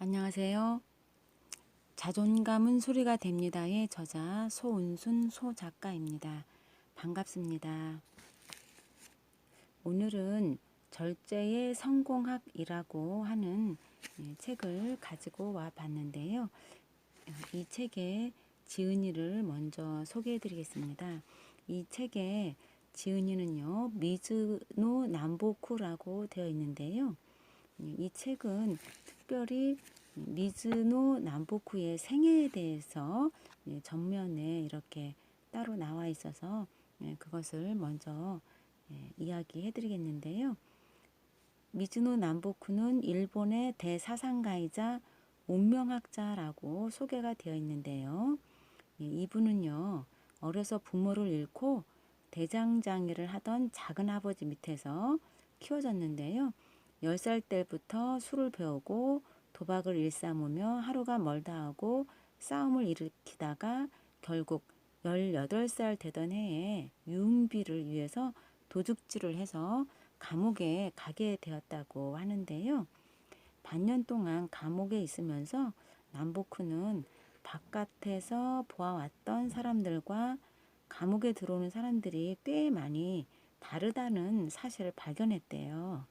안녕하세요. 자존감은 소리가 됩니다의 저자 소은순 소작가입니다. 반갑습니다. 오늘은 절제의 성공학이라고 하는 책을 가지고 와 봤는데요. 이 책의 지은이를 먼저 소개해 드리겠습니다. 이 책의 지은이는요, 미즈노 남보쿠라고 되어 있는데요. 이 책은 특별히 미즈노 남보쿠의 생애에 대해서 전면에 이렇게 따로 나와 있어서 그것을 먼저 이야기해 드리겠는데요. 미즈노 남보쿠는 일본의 대사상가이자 운명학자라고 소개가 되어 있는데요. 이분은요, 어려서 부모를 잃고 대장장이를 하던 작은아버지 밑에서 키워졌는데요. 10살 때부터 술을 배우고 도박을 일삼으며 하루가 멀다 하고 싸움을 일으키다가 결국 18살 되던 해에 유흥비를 위해서 도둑질을 해서 감옥에 가게 되었다고 하는데요. 반년 동안 감옥에 있으면서 남보쿠는 바깥에서 보아왔던 사람들과 감옥에 들어오는 사람들이 꽤 많이 다르다는 사실을 발견했대요.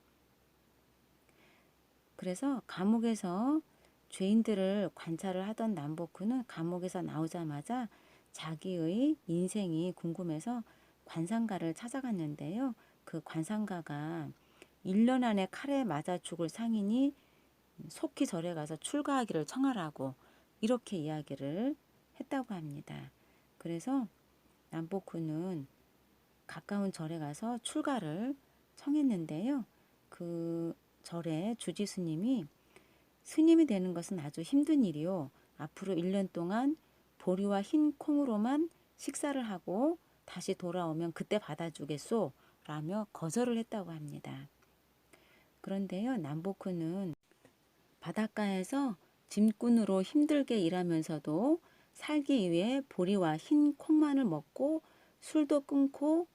그래서 감옥에서 죄인들을 관찰을 하던 남보쿠는 감옥에서 나오자마자 자기의 인생이 궁금해서 관상가를 찾아갔는데요. 그 관상가가 1년 안에 칼에 맞아 죽을 상인이 속히 절에 가서 출가하기를 청하라고 이렇게 이야기를 했다고 합니다. 그래서 남보쿠는 가까운 절에 가서 출가를 청했는데요. 그 절의 주지 스님이 스님이 되는 것은 아주 힘든 일이요. 앞으로 1년 동안 보리와 흰 콩으로만 식사를 하고 다시 돌아오면 그때 받아주겠소 라며 거절을 했다고 합니다. 그런데요, 남보쿠는 바닷가에서 짐꾼으로 힘들게 일하면서도 살기 위해 보리와 흰 콩만을 먹고 술도 끊고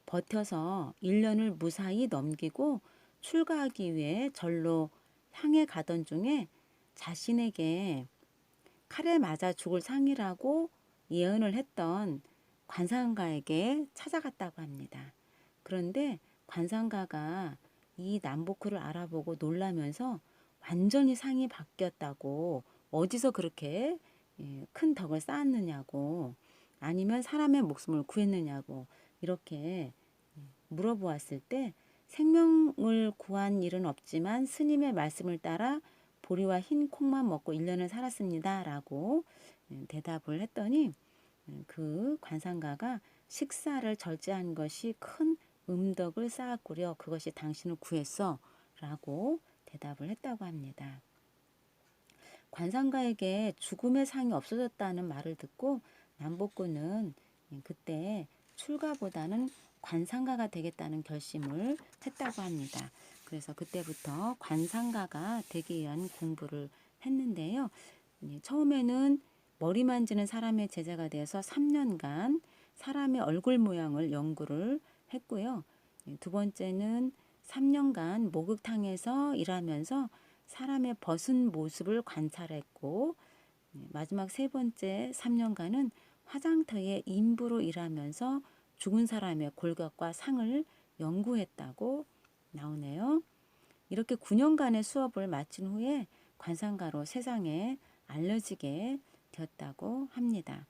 버텨서 1년을 무사히 넘기고 출가하기 위해 절로 향해 가던 중에 자신에게 칼에 맞아 죽을 상이라고 예언을 했던 관상가에게 찾아갔다고 합니다. 그런데 관상가가 이 남보쿠를 알아보고 놀라면서 완전히 상이 바뀌었다고, 어디서 그렇게 큰 덕을 쌓았느냐고, 아니면 사람의 목숨을 구했느냐고 이렇게 물어보았을 때, 생명을 구한 일은 없지만 스님의 말씀을 따라 보리와 흰 콩만 먹고 1년을 살았습니다 라고 대답을 했더니, 그 관상가가 식사를 절제한 것이 큰 음덕을 쌓았구려, 그것이 당신을 구했어 라고 대답을 했다고 합니다. 관상가에게 죽음의 상이 없어졌다는 말을 듣고 남보쿠는 그때 출가보다는 관상가가 되겠다는 결심을 했다고 합니다. 그래서 그때부터 관상가가 되기 위한 공부를 했는데요. 처음에는 머리 만지는 사람의 제자가 되어서 3년간 사람의 얼굴 모양을 연구를 했고요. 두 번째는 3년간 목욕탕에서 일하면서 사람의 벗은 모습을 관찰했고, 마지막 세 번째 3년간은 화장터의 인부로 일하면서 죽은 사람의 골격과 상을 연구했다고 나오네요. 이렇게 9년간의 수업을 마친 후에 관상가로 세상에 알려지게 되었다고 합니다.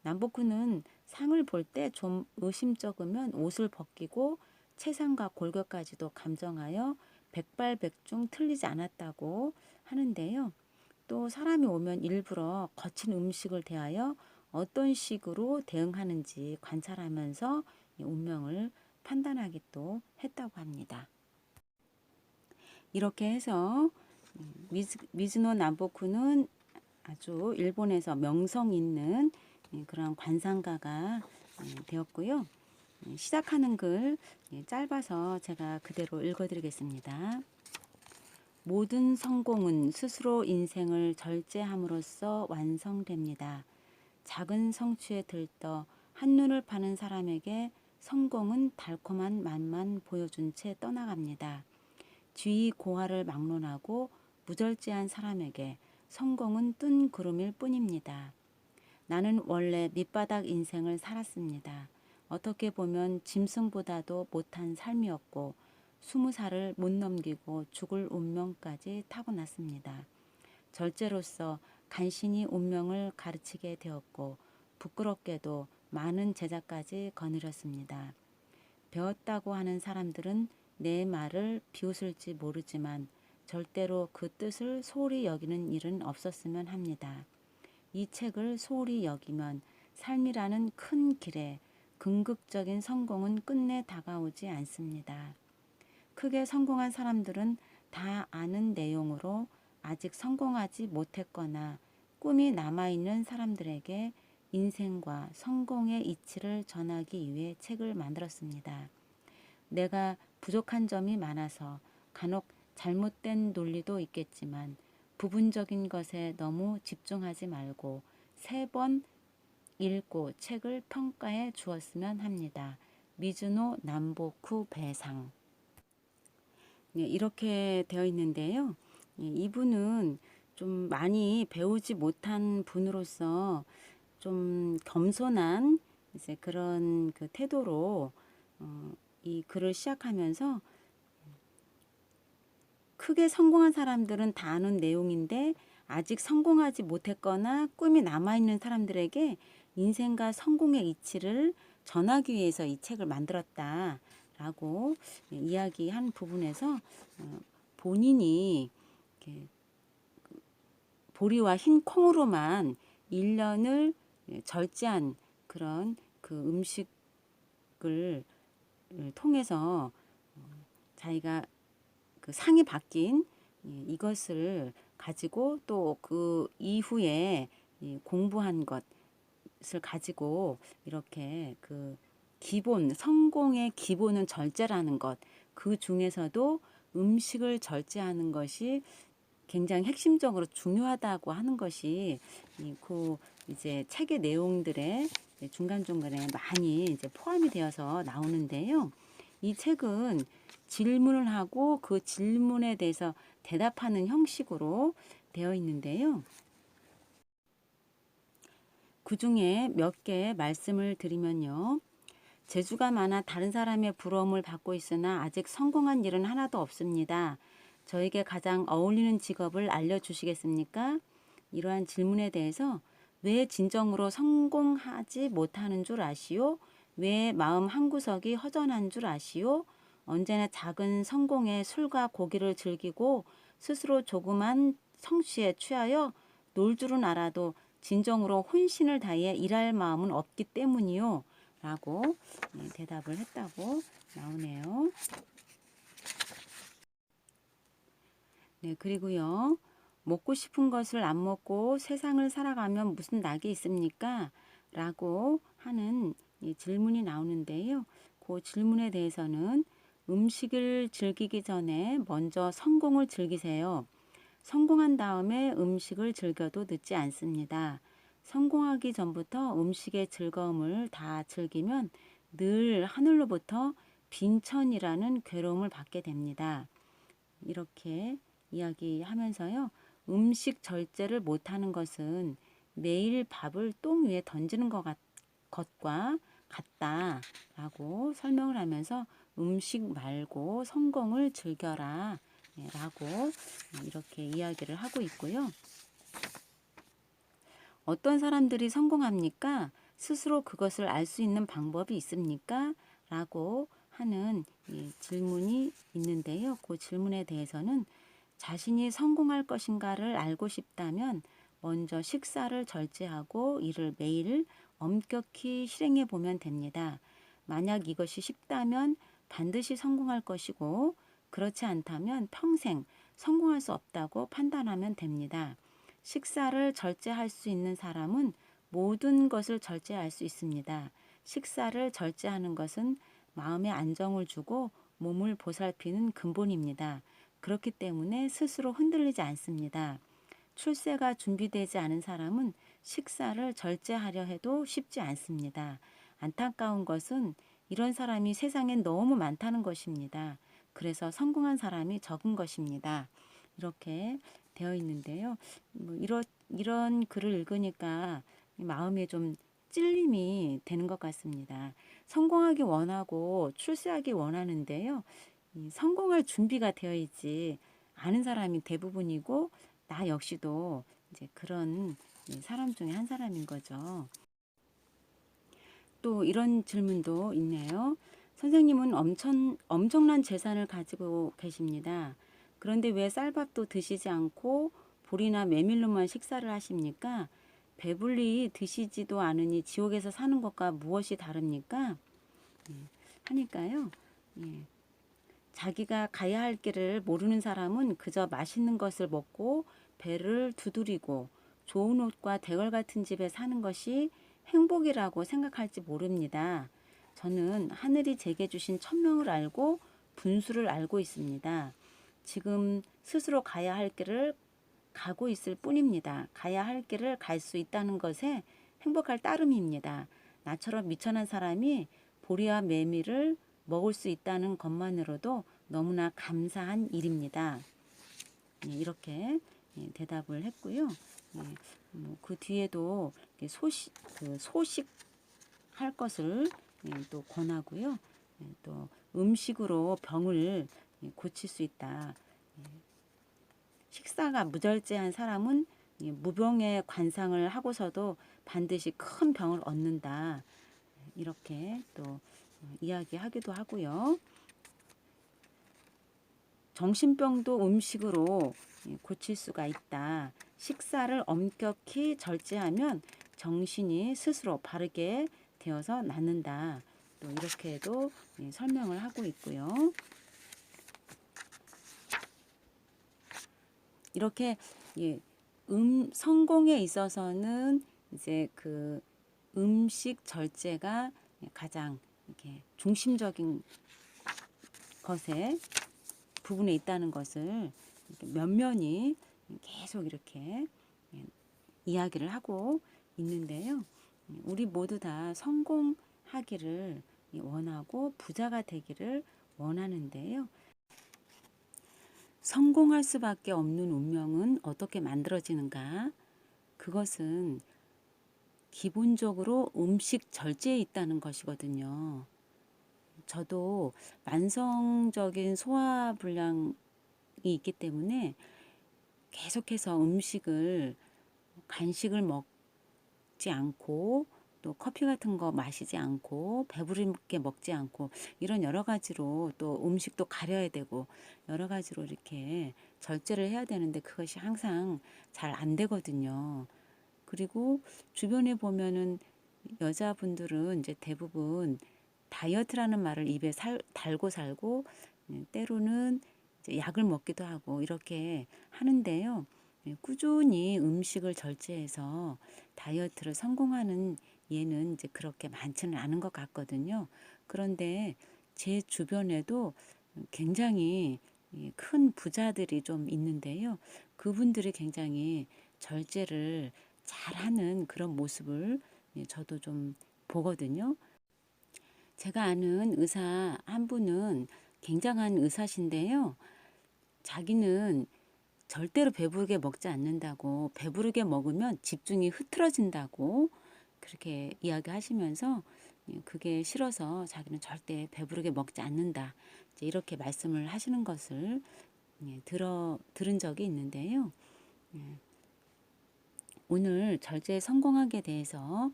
남보쿠는 상을 볼 때 좀 의심쩍으면 옷을 벗기고 체상과 골격까지도 감정하여 백발백중 틀리지 않았다고 하는데요. 또 사람이 오면 일부러 거친 음식을 대하여 어떤 식으로 대응하는지 관찰하면서 운명을 판단하기도 했다고 합니다. 이렇게 해서 미즈노 남보쿠는 아주 일본에서 명성 있는 그런 관상가가 되었고요. 시작하는 글 짧아서 제가 그대로 읽어드리겠습니다. 모든 성공은 스스로 인생을 절제함으로써 완성됩니다. 작은 성취에 들떠 한눈을 파는 사람에게 성공은 달콤한 맛만 보여준 채 떠나갑니다. 쥐 고화를 막론하고 무절제한 사람에게 성공은 뜬 구름일 뿐입니다. 나는 원래 밑바닥 인생을 살았습니다. 어떻게 보면 짐승보다도 못한 삶이었고 20살을 못 넘기고 죽을 운명까지 타고났습니다. 절제로서 간신히 운명을 가르치게 되었고 부끄럽게도 많은 제자까지 거느렸습니다. 배웠다고 하는 사람들은 내 말을 비웃을지 모르지만 절대로 그 뜻을 소홀히 여기는 일은 없었으면 합니다. 이 책을 소홀히 여기면 삶이라는 큰 길에 궁극적인 성공은 끝내 다가오지 않습니다. 크게 성공한 사람들은 다 아는 내용으로 아직 성공하지 못했거나 꿈이 남아있는 사람들에게 인생과 성공의 이치를 전하기 위해 책을 만들었습니다. 내가 부족한 점이 많아서 간혹 잘못된 논리도 있겠지만 부분적인 것에 너무 집중하지 말고 3번 읽고 책을 평가해 주었으면 합니다. 미즈노 남보쿠 배상. 이렇게 되어 있는데요. 이분은 좀 많이 배우지 못한 분으로서 좀 겸손한 이제 그런 그 태도로 이 글을 시작하면서 크게 성공한 사람들은 다 아는 내용인데 아직 성공하지 못했거나 꿈이 남아있는 사람들에게 인생과 성공의 이치를 전하기 위해서 이 책을 만들었다라고 이야기한 부분에서 본인이 이렇게 보리와 흰 콩으로만 1년을 절제한 그런 그 음식을 통해서 자기가 그 상이 바뀐 이것을 가지고 또 그 이후에 공부한 것을 가지고 이렇게 그 기본 성공의 기본은 절제라는 것, 그 중에서도 음식을 절제하는 것이 굉장히 핵심적으로 중요하다고 하는 것이 그 이제 책의 내용들의 중간중간에 많이 이제 포함이 되어서 나오는데요. 이 책은 질문을 하고 그 질문에 대해서 대답하는 형식으로 되어 있는데요. 그 중에 몇 개 말씀을 드리면요. 재주가 많아 다른 사람의 부러움을 받고 있으나 아직 성공한 일은 하나도 없습니다. 저에게 가장 어울리는 직업을 알려주시겠습니까? 이러한 질문에 대해서 왜 진정으로 성공하지 못하는 줄 아시오? 왜 마음 한구석이 허전한 줄 아시오? 언제나 작은 성공에 술과 고기를 즐기고 스스로 조그만 성취에 취하여 놀 줄은 알아도 진정으로 혼신을 다해 일할 마음은 없기 때문이요. 라고 대답을 했다고 나오네요. 네, 그리고요. 먹고 싶은 것을 안 먹고 세상을 살아가면 무슨 낙이 있습니까? 라고 하는 질문이 나오는데요. 그 질문에 대해서는 음식을 즐기기 전에 먼저 성공을 즐기세요. 성공한 다음에 음식을 즐겨도 늦지 않습니다. 성공하기 전부터 음식의 즐거움을 다 즐기면 늘 하늘로부터 빈천이라는 괴로움을 받게 됩니다. 이렇게 이야기하면서요. 음식 절제를 못하는 것은 매일 밥을 똥 위에 던지는 것과 같다라고 설명을 하면서 음식 말고 성공을 즐겨라 라고 이렇게 이야기를 하고 있고요. 어떤 사람들이 성공합니까? 스스로 그것을 알 수 있는 방법이 있습니까? 라고 하는 질문이 있는데요. 그 질문에 대해서는 자신이 성공할 것인가를 알고 싶다면 먼저 식사를 절제하고 이를 매일 엄격히 실행해 보면 됩니다. 만약 이것이 쉽다면 반드시 성공할 것이고 그렇지 않다면 평생 성공할 수 없다고 판단하면 됩니다. 식사를 절제할 수 있는 사람은 모든 것을 절제할 수 있습니다. 식사를 절제하는 것은 마음에 안정을 주고 몸을 보살피는 근본입니다. 그렇기 때문에 스스로 흔들리지 않습니다. 출세가 준비되지 않은 사람은 식사를 절제하려 해도 쉽지 않습니다. 안타까운 것은 이런 사람이 세상에 너무 많다는 것입니다. 그래서 성공한 사람이 적은 것입니다. 이렇게 되어 있는데요. 뭐 이런 글을 읽으니까 마음에 좀 찔림이 되는 것 같습니다. 성공하기 원하고 출세하기 원하는데요. 이 성공할 준비가 되어 있지 않은 사람이 대부분이고 나 역시도 이제 그런 사람 중에 한 사람인 거죠. 또 이런 질문도 있네요. 선생님은 엄청난 재산을 가지고 계십니다. 그런데 왜 쌀밥도 드시지 않고 보리나 메밀로만 식사를 하십니까? 배불리 드시지도 않으니 지옥에서 사는 것과 무엇이 다릅니까? 하니까요. 예. 자기가 가야 할 길을 모르는 사람은 그저 맛있는 것을 먹고 배를 두드리고 좋은 옷과 대걸 같은 집에 사는 것이 행복이라고 생각할지 모릅니다. 저는 하늘이 제게 주신 천명을 알고 분수를 알고 있습니다. 지금 스스로 가야 할 길을 가고 있을 뿐입니다. 가야 할 길을 갈 수 있다는 것에 행복할 따름입니다. 나처럼 미천한 사람이 보리와 메밀을 먹을 수 있다는 것만으로도 너무나 감사한 일입니다. 이렇게 대답을 했고요. 그 뒤에도 소식할 것을 또 권하고요. 또 음식으로 병을 고칠 수 있다. 식사가 무절제한 사람은 무병의 관상을 하고서도 반드시 큰 병을 얻는다. 이렇게 또 이야기하기도 하고요. 정신병도 음식으로 고칠 수가 있다. 식사를 엄격히 절제하면 정신이 스스로 바르게 되어서 낫는다. 또 이렇게도 설명을 하고 있고요. 이렇게 성공에 있어서는 이제 그 음식 절제가 가장 이렇게 중심적인 것에 부분에 있다는 것을 면면히 계속 이렇게 이야기를 하고 있는데요. 우리 모두 다 성공하기를 원하고 부자가 되기를 원하는데요. 성공할 수밖에 없는 운명은 어떻게 만들어지는가? 그것은 기본적으로 음식 절제에 있다는 것이거든요. 저도 만성적인 소화불량이 있기 때문에 계속해서 간식을 먹지 않고 또 커피 같은 거 마시지 않고 배부르게 먹지 않고 이런 여러 가지로 또 음식도 가려야 되고 여러 가지로 이렇게 절제를 해야 되는데 그것이 항상 잘 안 되거든요. 그리고 주변에 보면은 여자분들은 이제 대부분 다이어트라는 말을 입에 달고 살고 때로는 이제 약을 먹기도 하고 이렇게 하는데요. 꾸준히 음식을 절제해서 다이어트를 성공하는 예는 이제 그렇게 많지는 않은 것 같거든요. 그런데 제 주변에도 굉장히 큰 부자들이 좀 있는데요. 그분들이 굉장히 절제를 잘하는 그런 모습을 저도 좀 보거든요. 제가 아는 의사 한 분은 굉장한 의사신데요. 자기는 절대로 배부르게 먹지 않는다고, 배부르게 먹으면 집중이 흐트러진다고 그렇게 이야기하시면서 그게 싫어서 자기는 절대 배부르게 먹지 않는다. 이제 이렇게 말씀을 하시는 것을 들은 적이 있는데요. 오늘 절제에 성공하게 대해서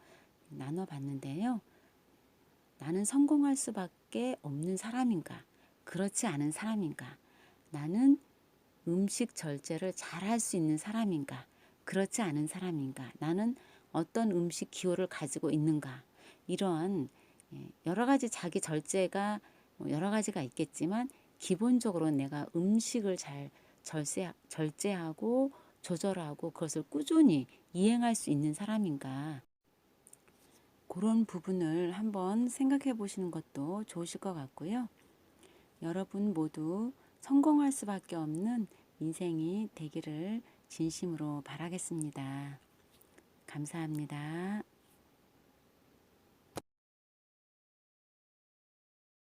나눠봤는데요. 나는 성공할 수밖에 없는 사람인가? 그렇지 않은 사람인가? 나는 음식 절제를 잘할 수 있는 사람인가? 그렇지 않은 사람인가? 나는 어떤 음식 기호를 가지고 있는가? 이러한 여러 가지 자기 절제가 여러 가지가 있겠지만 기본적으로 내가 음식을 잘 절제하고 조절하고 그것을 꾸준히 이행할 수 있는 사람인가? 그런 부분을 한번 생각해 보시는 것도 좋으실 것 같고요. 여러분 모두 성공할 수밖에 없는 인생이 되기를 진심으로 바라겠습니다. 감사합니다.